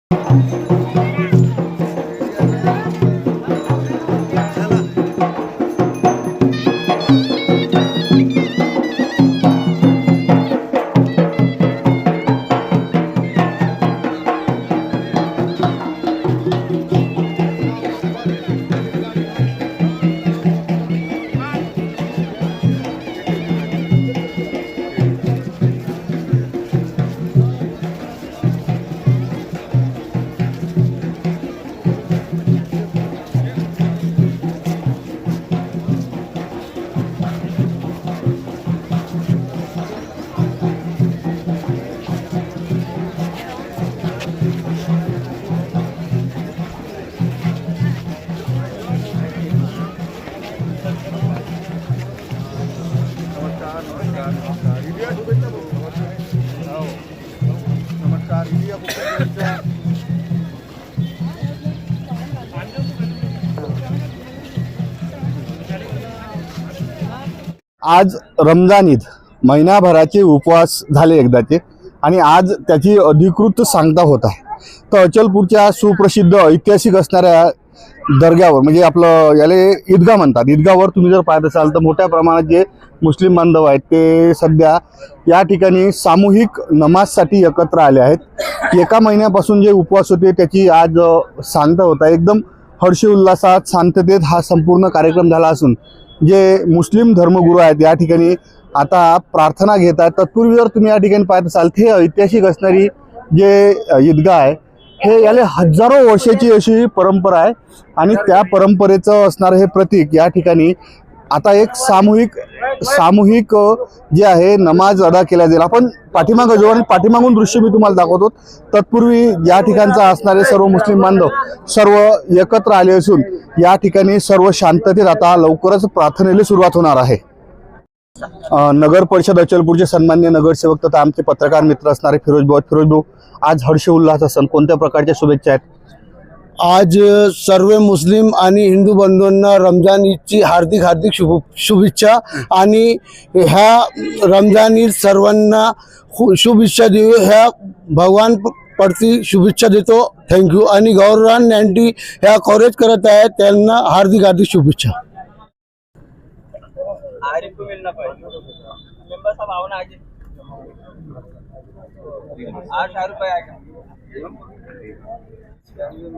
आज रमजान ईद महिनाभराचे उपवास झाले एकदाचे आणि आज त्याची अधिकृत सांगता होत आहे। तर अचलपूरच्या सुप्रसिद्ध ऐतिहासिक असणाऱ्या दर्ग्यावर म्हणजे आपलं याले ईदगाह म्हणतात, ईदगाहवर तुम्ही जर पाहत असाल तर मोठ्या प्रमाणात जे मुस्लिम बांधव आहेत ते सध्या या ठिकाणी सामूहिक नमाजसाठी एकत्र आले आहेत। एका महिन्यापासून जे उपवास होते त्याची आज सांगता होत आहे। एकदम हर्षोल्लासात शांततेत हा संपूर्ण कार्यक्रम झाला असून जे मुस्लिम धर्मगुरू आहेत या ठिकाणी आता प्रार्थना घेत आहेत। तत्पूर्वी जर तुम्ही या ठिकाणी पाहत असाल हे ऐतिहासिक असणारी जे ईदगाह आहे हे याला हजारो वर्षाची अशी परंपरा आहे आणि त्या परंपरेचं असणारं हे प्रतीक या ठिकाणी आता एक सामूहिक जे आहे नमाज अदा केला जाईल। आपण पाठीमागं जो आणि पाठीमागून दृश्य मी तुम्हाला दाखवतो। तत्पूर्वी या ठिकाणचा असणारे सर्व मुस्लिम बांधव सर्व एकत्र आले असून या ठिकाणी सर्व शांततेत आता लवकरच प्रार्थनेला सुरुवात होणार आहे। नगर परिषद अचलपूरचे सन्माननीय नगरसेवक तथा आमचे पत्रकार मित्र असणारे फिरोज भाऊ, आज हर्ष उल्हास सण कोणत्या प्रकारच्या शुभेच्छा आहेत? आज सर्व मुस्लिम आणि हिंदू बंधूंना रमजान ईदची हार्दिक शुभेच्छा आणि ह्या रमजान ईद सर्वांना शुभेच्छा देऊ ह्या भगवान प्रति शुभेच्छा देतो। थँक्यू। आणि गौरवान अँटी ह्या कव्हरेज करत आहेत त्यांना हार्दिक शुभेच्छा।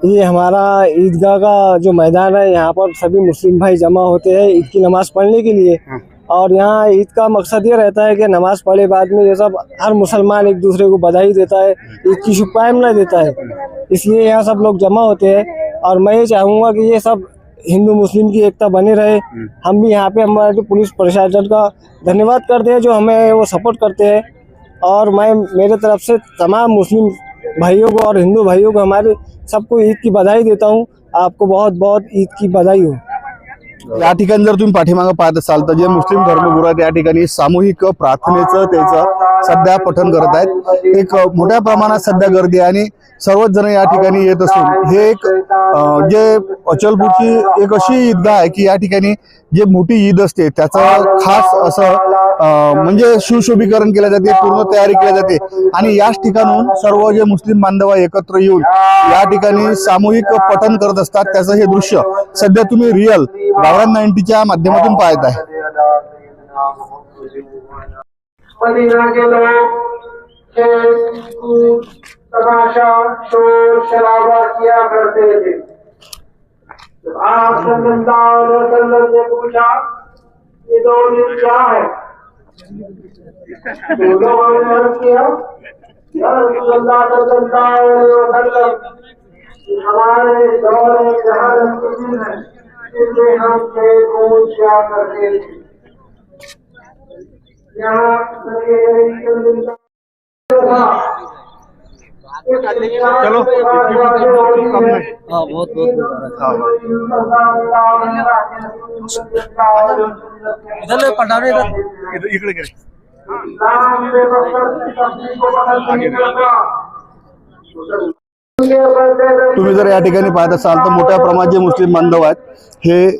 ये हमारा ईदगाह का जो मैदान है, यहाँ पर सभी मुस्लिम भाई जमा होते हैं ईद की नमाज पढ़ने के लिए। और यहाँ ईद का मकसद ये रहता है कि नमाज पढ़े बाद में ये सब हर मुसलमान एक दूसरे को बधाई देता है, ईद की शुभकामनाएं देता है, इसलिए यहाँ सब लोग जमा होते हैं। और मैं ये चाहूँगा कि ये सब हिंदू मुस्लिम की एकता बने रहे। हम भी यहाँ पे हमारे पुलिस प्रशासन का धन्यवाद करते हैं जो हमें वो सपोर्ट करते हैं। और मैं मेरे तरफ से तमाम मुस्लिम भाइयों को और हिंदू भाइयों को हमारे सबको ईद की बधाई देता हूँ। आपको बहुत बहुत ईद की बधाई हो। या ठिकाणी जर तुम्ही पाठीमागं पाहत असाल तर जे मुस्लिम धर्मगुरू आहेत या ठिकाणी सामूहिक प्रार्थनेचं त्याचं सध्या पठण करत आहेत। एक मोठ्या प्रमाणात सध्या गर्दी आहे आणि सर्वच जण या ठिकाणी येत असून हे एक जे अचलपूरची एक अशी ईदगाह आहे की या ठिकाणी जे मोठी ईद असते त्याचं खास असं म्हणजे सुशोभीकरण केले जाते, पूर्ण तयारी केली जाते आणि याच ठिकाणून सर्व जे मुस्लिम बांधव एकत्र येऊन या ठिकाणी सामूहिक पठण करत असतात। त्याचं हे दृश्य सध्या तुम्ही रिअल गौरवान 90च्या माध्यमातून पाहत आहे। तमाशा शोर शराबा किया करते थे। जब आप सल्लल्लाहु अलैहि वसल्लम ने पूछा ये दो दिन क्या है, तो लोगों ने अर्ज किया या रसूलल्लाह सल्लल्लाहु अलैहि वसल्लम हमारे दौर जहालत के दिन है, इसलिए हम खेल किया करते थे। यहाँ चलो बहुत इधर पटाने इकडे गेले। तुम्ही जर या ठिकाणी पाहत असाल तर मोठ्या प्रमाणात जे मुस्लिम बांधव आहेत हे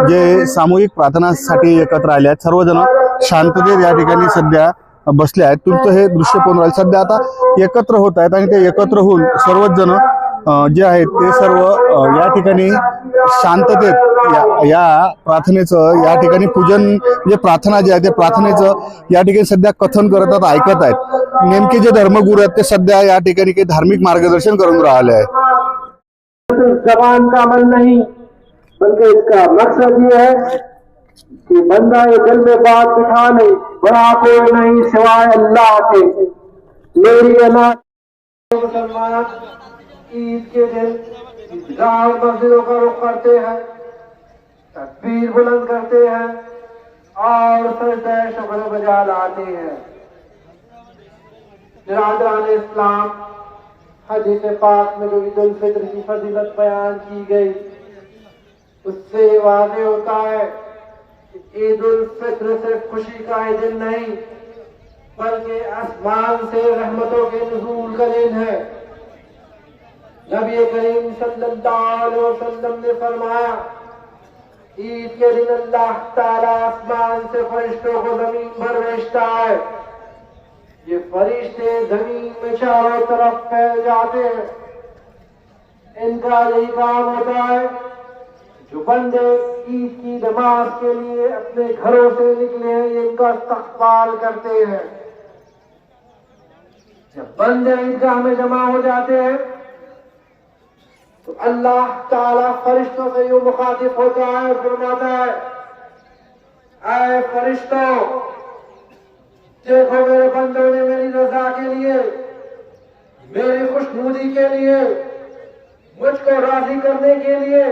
जे सामूहिक प्रार्थनासाठी एकत्र आले आहेत। सर्वजण शांततेत या ठिकाणी सध्या बसले आहेत. तुमचं हे दृश्य पाहून राहिले सध्या आता एकत्र होत आहेत आणि ते एकत्र होऊन सर्वच जण जे आहेत ते सर्व या ठिकाणी शांततेत या प्रार्थनेचं या ठिकाणी पूजन जे प्रार्थना जे आहे ते प्रार्थनेचं या ठिकाणी सध्या कथन करतात, ऐकत आहेत. नेमके जे धर्मगुरू आहेत ते सध्या या ठिकाणी काही धार्मिक मार्गदर्शन करून राहिले आहेत. जबान का अमल नहीं बल्कि इसका मकसद ये है कि बंदा ये दिल में बात बिठा ले, बड़ा कोई नहीं सिवाय अल्लाह के। मेरी अनाथ मुसलमान ईद के दिन ईदगाह मस्जिदों का रुख करते हैं, तकबीर बुलंद करते हैं और सजदा शुक्र बजा लाते हैं। बिरादरान इस्लाम, हदीस पाक में जो ईद उल फित्र की फजीलत बयान की गई उससे वाज़ेह होता है कि ईद उल फित्र सिर्फ खुशी का ही दिन नहीं बल्कि आसमान से रहमतों के नुज़ूल का दिन है। नबी करीम सल्लल्लाहु अलैहि वसल्लम ने फरमाया, ईद के दिन अल्लाह ताला आसमान से फरिश्तों को जमीन पर भेजता है। ये फरिश्ते जमीन में चारों तरफ फैल जाते हैं। इनका यही काम होता है, जो बंदे ईद की नमाज के लिए अपने घरों से निकले हैं ये इनका इस्तक़बाल करते हैं। जब बंदे ईदगाह में जमा हो जाते हैं तो अल्लाह ताला फरिश्तों से यूं मुखातिब होता है और फरमाता है, ऐ फरिश्तों, देखो मेरे बंदों ने मेरी रजा के लिए, मेरी खुशनुदी के लिए, मुझको राजी करने के लिए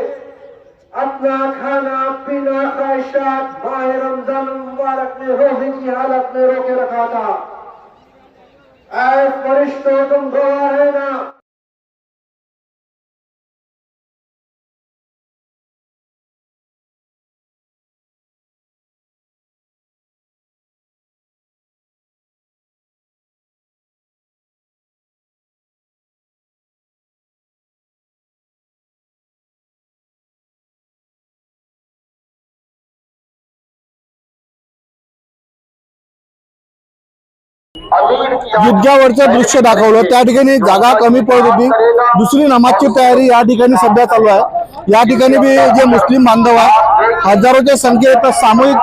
अपना खाना पीना ख्वाहिशात माह रमजान मुबारक में रोजे की हालत में रोके रखा था। ऐ फरिश्तों, तुम गवाह है ना। ईदगाहवरचं दृश्य दाखवलं, त्या ठिकाणी जागा कमी पडत होती. दुसरी नमाजची तयारी या ठिकाणी सध्या चालू आहे. या ठिकाणी बी जे मुस्लिम बांधव आहे हजारोच्या संख्येत सामूहिक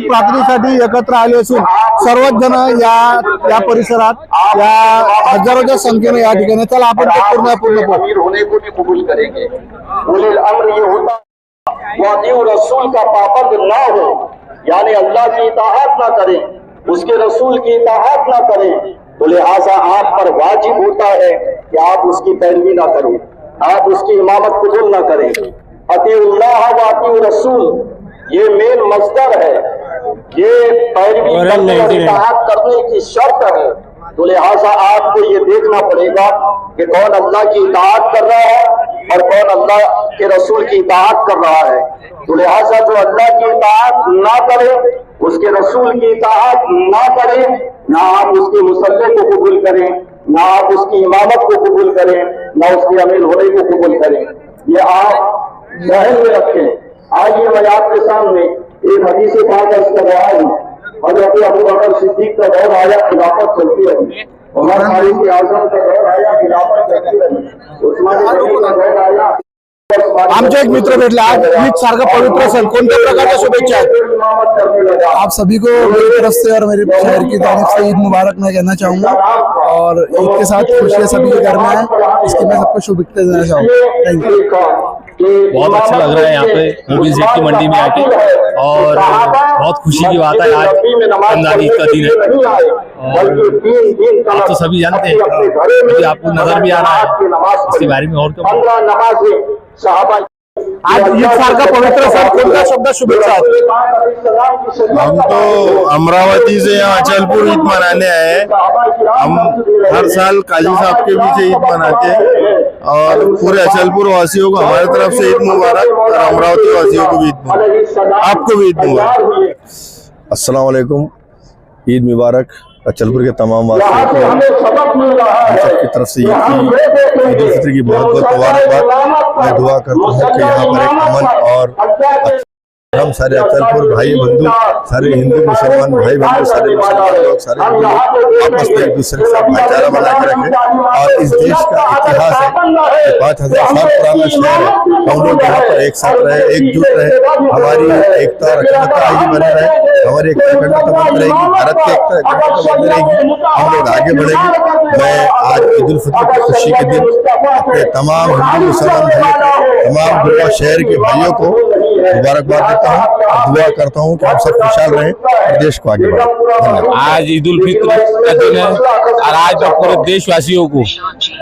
प्रार्थनेसाठी एकत्र आले असून सर्वच जण या परिसरात या हजारोच्या संख्येने या ठिकाणी. चला आपण ते पूर्ण होने को भी कबूल करेंगे। उलिल अम्र ये होता वादिउ रसूल का पाबंद ना हो, यानी अल्लाह की इताअत ना करें, उसके रसूल की इताअत ना करें, तो लिहाजा आप पर वाजिब होता है कि आप उसकी पैरवी ना करें, आप उसकी इमामत कबूल ना करें। अतीउल्लाह व अतीउ रसूल ये मेन मस्दर है, ये पैरवी करने और इताअत करने की शर्त है। तो लिहाजा आपको ये देखना पड़ेगा कि कौन अल्लाह की इताअत कर रहा है और कौन अल्लाह के रसूल की इताअत कर रहा है। तो लिहाजा जो अल्लाह की इताअत ना करे, उसके रसूल की इताअत ना करे, ना आप उसके मुसल्ले को कबूल करें, ना आप उसकी इमामत को कबूल करें, ना उसके अमीर होने को कबूल करें। ये आप ज़हन में रखें। आइए मैं आपके सामने एक हदीस पाक कर रहा हूँ। हज़रत अबू बकर सिद्दीक का दौर आया, खिलाफत चलती रही। उमर फारूक आज़म का दौर आया, खिलाफत चलती रही। उस्मान गनी का दौर आया। आमचे एक मित्र भेटले. आज ईद सारखा पवित्र सण, कोणत्या प्रकारच्या शुभेच्छा आहेत? आप सभी को मेरी तरफ से और मेरे शहर की तरफ से ईद मुबारक मैं कहना चाहूँगा और ईद के साथ खुशियाँ सभी के घर में है, इसकी मैं सबको शुभकामनाएं देना चाहूँगा। Thank you. बहुत अच्छा लग रहा है यहाँ पे मोबिल सेट की मंडी में आके और बहुत खुशी की बात है। आज रमजान ईद का दिन है और आप तो सभी जानते हैं क्योंकि आपको नजर भी आ रहा है इसके बारे में। और तो आज ईद सारखा पवित्र सण, कोणत्या शब्द शुभेच्छा आहेत? हम तो अमरावती से यहाँ अचलपुर ईद मनाने आए हैं। हम हर साल काजी साहब के बीच ईद मनाते हैं और पूरे अचलपुर वासियों को हमारी तरफ से ईद मुबारक और अमरावती वासियों को भी ईद मुबारक, आपको भी ईद मुबारक। अस्सलाम वालेकुम, ईद मुबारक अचलपुर के तमाम वासियों को हम सबकी तरफ से ईद उल फित्र की बहुत बहुत मुबारकबाद। मैं दुआ करता हूँ कि यहाँ पर एक अमन और तमाम सारे अचलपुर भाई बंधु, सारे हिंदू मुसलमान भाई बंधु, सारे मुसलमान लोग, सारे आपस में एक दूसरे के साथ भाईचारा बना के रखें। और इस देश का इतिहास है, 5000 साल पुराना शहर है, हम लोग यहाँ पर एक साथ रहे, एकजुट रहे, हमारी एकता और अखंडता ही बने रहे, हमारी एकता अखंडता बनी रहेगी, भारत की एकता अखंडता बनी रहेगी, हम लोग आगे बढ़ेंगे। मैं आज ईद उल फितर की खुशी के दिन अपने तमाम हिंदू मुसलमान भाइयों, तमाम दुआ शहर के भाइयों को मुबारकबाद देता हूँ और दुआ करता हूँ कि हम सब खुशहाल रहें और देश को आगे बढ़ाएं। आज ईद उल फितर का दिन है और आज मैं पूरे देशवासियों को,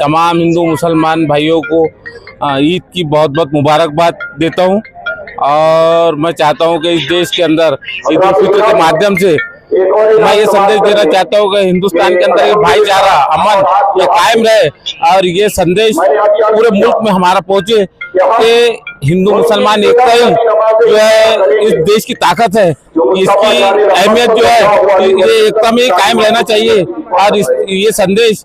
तमाम हिंदू मुसलमान भाइयों को ईद की बहुत बहुत मुबारकबाद देता हूँ। और मैं चाहता हूँ कि इस देश के अंदर ईद उल फितर के माध्यम से मैं ये संदेश देना चाहता हूँ कि हिंदुस्तान के अंदर भाईचारा अमन ये कायम रहे और ये संदेश पूरे मुल्क में हमारा पहुंचे कि हिंदू मुसलमान एकता ही जो है इस देश की ताकत है, इसकी अहमियत जो है ये एकता में कायम रहना चाहिए। और ये संदेश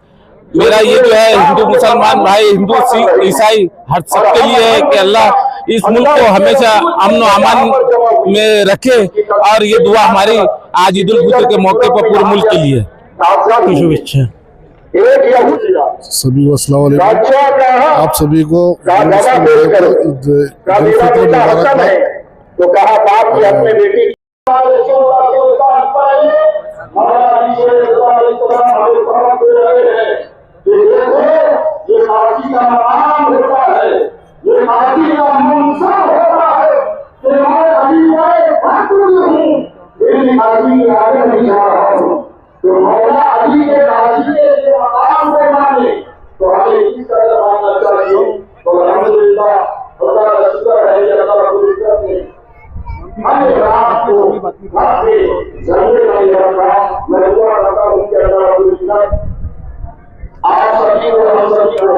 मेरा ये जो है हिंदू मुसलमान भाई, हिंदू सिख ईसाई हर सबके लिए है कि अल्लाह इस मुल्क को हमेशा अमन और अमान में रखे। और ये दुआ हमारी आज ईद उल फितर के मौके पर पूरे मुल्क के लिए शुभेच्छा। सभी को अस्सलाम वालेकुम। आप सभी को ईद उल फितर मुबारकबाद। तो कहा बाप की अपने बेटी ये फांसी का मकाम होता है, ये फांसी का मंशा होता है कि मैं अभी मैं ठाकुर हूँ, मेरी फांसी के आगे नहीं जा रहा हूँ। तो मौला अली के राजी के मकाम को माने तो हमें इस तरह मानना चाहिए। तो अल्हम्दुलिल्लाह खुदा का शुक्र है कि अल्लाह रब्बुल इज्जत ने हमें रात को अपने जंगल में रखा। मैं दुआ करता हूँ कि अल्लाह रब्बुल इज्जत आप सभी को, हम सभी को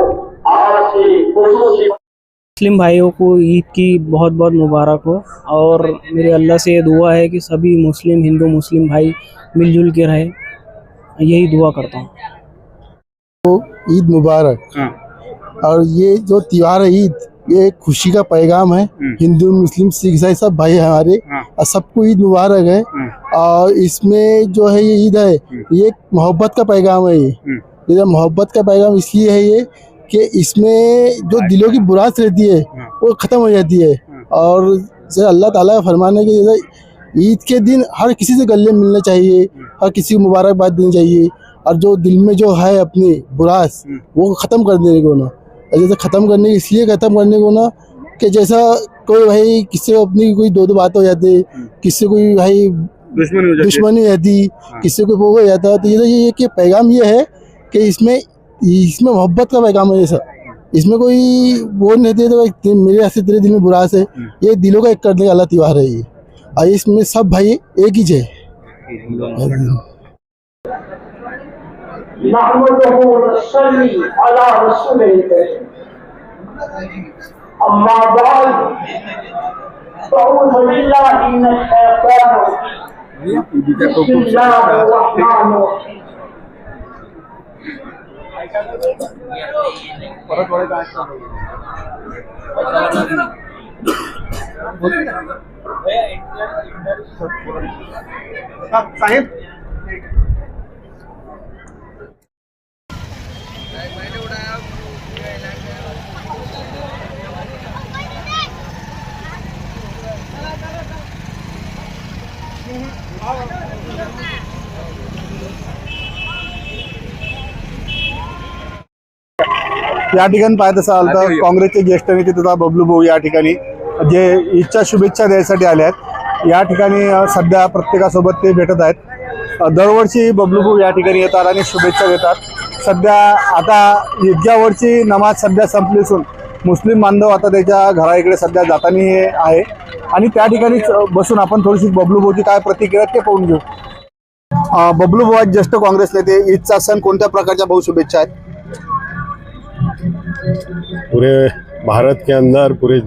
आज की खुशूसी मुस्लिम भाइयों को ईद की बहुत बहुत मुबारक हो। और मेरे अल्लाह से ये दुआ है कि सभी मुस्लिम हिंदू मुस्लिम भाई मिलजुल के रहे, यही दुआ करता हूँ। तो ईद मुबारक। और ये जो त्योहार है ईद, ये खुशी का पैगाम है। हिंदू मुस्लिम सिख ईसाई सब भाई है हमारे, और सबको ईद मुबारक है। और इसमें जो है ये ईद है, ये मोहब्बत का पैगाम है। ये मोहब्बत का पैगाम इसलिए है ये कि इसमें जो दिलों की बुरास रहती है वो ख़त्म हो जाती है। और जैसे अल्लाह ताला का फरमान है कि जैसे ईद के दिन हर किसी से गले मिलना चाहिए, हर किसी को मुबारकबाद देनी चाहिए। और जो दिल में जो है अपनी बुरास वो ख़त्म कर देने को ना, जैसे ख़त्म करने इसलिए ख़त्म करने को ना कि जैसा कोई भाई किससे अपनी कोई दो बात हो जाती है, किससे कोई भाई दुश्मनी हो जाती, किससे कोई वो हो जाता है। तो ये कि पैगाम ये है कि इसमें मोहब्बत का पैगाम है। ये सब इसमें कोई वो नहीं देते तो मेरे हाथ से तेरे दिल में बुरास है, ये दिलों का एक करने वाला त्योहार है ये। और इसमें सब भाई एक ही है। साहेब या ठिकाणी पाहत असाल तर काँग्रेसचे ज्येष्ठ नेते तथा बबलू भाऊ या ठिकाणी जे ईदच्या शुभेच्छा द्यायसाठी आले आहेत। या ठिकाणी सध्या प्रत्येकासोबत ते भेटत आहेत। दरवर्षी बबलू भाऊ या ठिकाणी येतात आणि शुभेच्छा देतात। सध्या आता ईदगावरची नमाज सध्या संपली असून मुस्लिम बांधव आता त्याच्या घराकडे सध्या जाताना आहे आणि त्या ठिकाणीच बसून आपण थोडीशी बबलू भाऊची काय प्रतिक्रिया ते पाहून घेऊ। बबलू भाऊ आज ज्येष्ठ काँग्रेस नेते, ईदचा सण कोणत्या प्रकारच्या भाऊ शुभेच्छा आहेत? पूरे भारत के अंदर, पूरे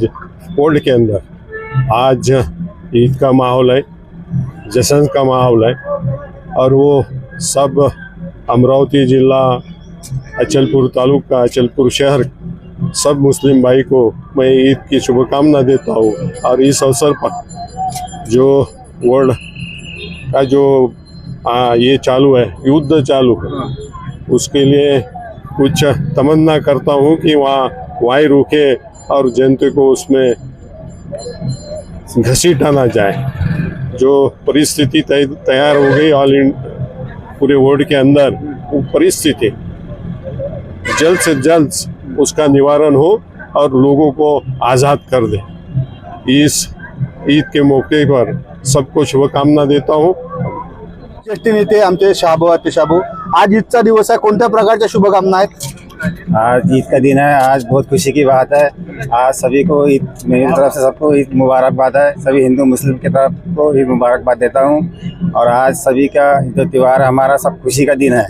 वर्ल्ड के अंदर आज ईद का माहौल है, जश्न का माहौल है। और वो सब अमरावती जिला, अचलपुर तालुका, अचलपुर शहर, सब मुस्लिम भाई को मैं ईद की शुभकामना देता हूँ। और इस अवसर पर जो वर्ल्ड का जो ये चालू है, युद्ध चालू है, उसके लिए कुछ तमन्ना करता हूँ कि वहाँ वायु रुके और जनता को उसमें घसीटा ना जाए। जो परिस्थिति तैयार हो गई पूरे वर्ल्ड के अंदर, वो परिस्थिति जल्द से जल्द उसका निवारण हो और लोगों को आज़ाद कर दे। इस ईद के मौके पर सबको शुभकामना देता हूँ। ज्येष्ठ नेते आमचे शाहबू, आज ईदचा दिवस आहे, कोणत्या प्रकारच्या शुभकामना आहेत? आज ईद का दिन है, आज बहुत खुशी की बात है। आज सभी को ईद, मेरी तरफ से सबको ईद मुबारकबाद है। सभी हिंदू मुस्लिम की तरफ को ईद मुबारकबाद देता हूँ। और आज सभी का जो त्यौहार हमारा सब खुशी का दिन है।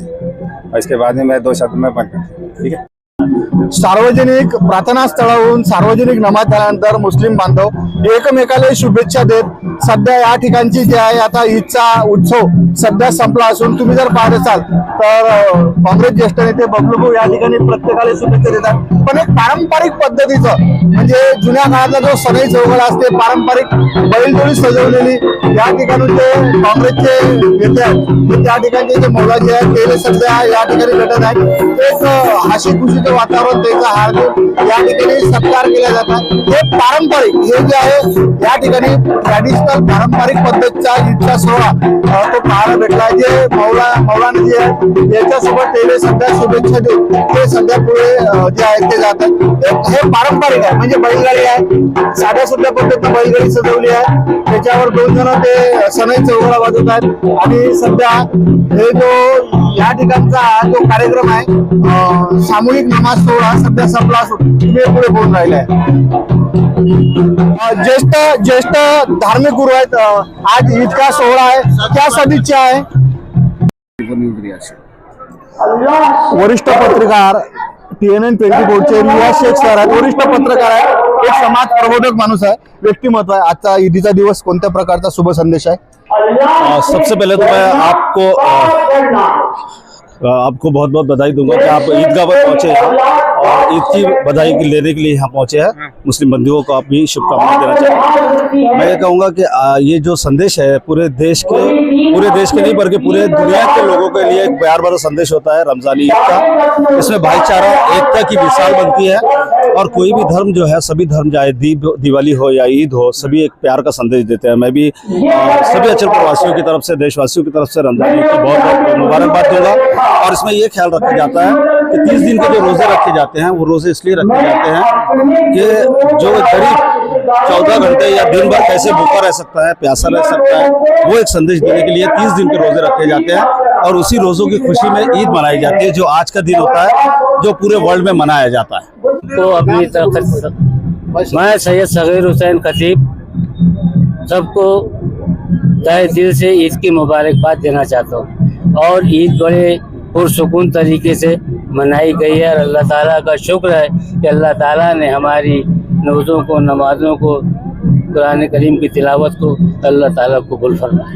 और इसके बाद में मैं 2 शब्द में बंद करता हूँ, ठीक है। सार्वजनिक प्रार्थना स्थळावरून सार्वजनिक नमाज झाल्यानंतर मुस्लिम बांधव एकमेकाला शुभेच्छा देत सध्या या ठिकाणची जी आहे आता ईदचा उत्सव सध्या संपला असून तुम्ही जर पाहत असाल तर काँग्रेस ज्येष्ठ नेते बबलू या ठिकाणी प्रत्येकाला शुभेच्छा देतात। पण एक पारंपरिक पद्धतीचं म्हणजे जुन्या काळातला जो सनई चौघडा असते, पारंपरिक बैलजोडी सजवलेली, या ठिकाणी ते काँग्रेसचे नेते आहेत, त्या ठिकाणचे जे मौलाजी आहेत ते सध्या या ठिकाणी भेटत आहेत। एक हसी खुशीचं वातावरण त्याचा हार्दिक या ठिकाणी सत्कार केला जातात। हे पारंपरिक हे जे आहे या ठिकाणी ट्रॅडिशनल पारंपरिक पद्धतीचा ईदचा सोहळा तो पाहायला भेटला। जे मौलाना जे आहेत याच्यासोबत ते सध्या शुभेच्छा देऊन ते सध्या पुढे जे आहेत ते जातात। हे पारंपरिक आहे, म्हणजे बैलगाडी आहे, साध्या सुद्धा पद्धतीने बैलगाडी सजवली आहे, त्याच्यावर 2 जण ते सनई चौघडा वाजवत आहेत। आणि सध्या हे जो या ठिकाणचा जो कार्यक्रम आहे सामूहिक नमाज सोहळा सध्या संपला असून तुम्ही पुढे बोलून राहिले आहे। ज्येष्ठ धार्मिक गुरु आहेत, आज ईद का सोहळा आहे, क्या सदिच्छा आहे? वरिष्ठ पत्रकार TNN 24 चे रिया शेख सर आहेत, वरिष्ठ पत्रकार आहेत, एक समाज प्रबोधक माणूस आहे, व्यक्तिमत्व आहे। आजचा ईदीचा दिवस कोणत्या प्रकारचा शुभ संदेश आहे? सबसे पहले तो मैं आपको बहुत बहुत बधाई दूंगा कि आप ईदगाह पर पहुंचे हैं और ईद की बधाई लेने के लिए यहाँ पहुंचे हैं। मुस्लिम बंधुओं को आप भी शुभकामनाएं देना चाहता हूँ। मैं ये कहूँगा कि ये जो संदेश है पूरे देश के नहीं बल्कि पूरे दुनिया के लोगों के लिए एक प्यार भरा संदेश होता है रमजान ईद का। इसमें भाईचारा एकता की मिसाल बनती है और कोई भी धर्म जो है, सभी धर्म चाहे दिवाली हो या ईद हो, सभी एक प्यार का संदेश देते हैं। मैं भी सभी अचलपुर वासियों की तरफ से, देशवासियों की तरफ से रमजान ईद की बहुत बहुत मुबारकबाद दूंगा। और इसमें ये ख्याल रखा जाता है कि 30 दिन के जो रोजे रखे जाते हैं वो रोजे इसलिए रखे जाते हैं कि जो गरीब 14 घंटे या दिन भर कैसे भूखा रह सकता है, प्यासा रह सकता है, वो एक संदेश देने के लिए 30 दिन के रोजे रखे जाते हैं और उसी रोजों की खुशी में ईद मनाई जाती है, जो आज का दिन होता है, जो पूरे वर्ल्ड में मनाया जाता है। तो अपनी तरफ से मैं सैयद सगीर हुसैन खतीब सबको तहे दिल से ईद की मुबारकबाद देना चाहता हूँ। और ईद बड़े पुरसुकून तरीके से मनाई गई है और अल्लाह ताला का शुक्र है कि अल्लाह ताला ने हमारी नमाज़ों को, नमाज़ों को, कुरान करीम की तिलावत को अल्लाह ताला कबूल फरमाए।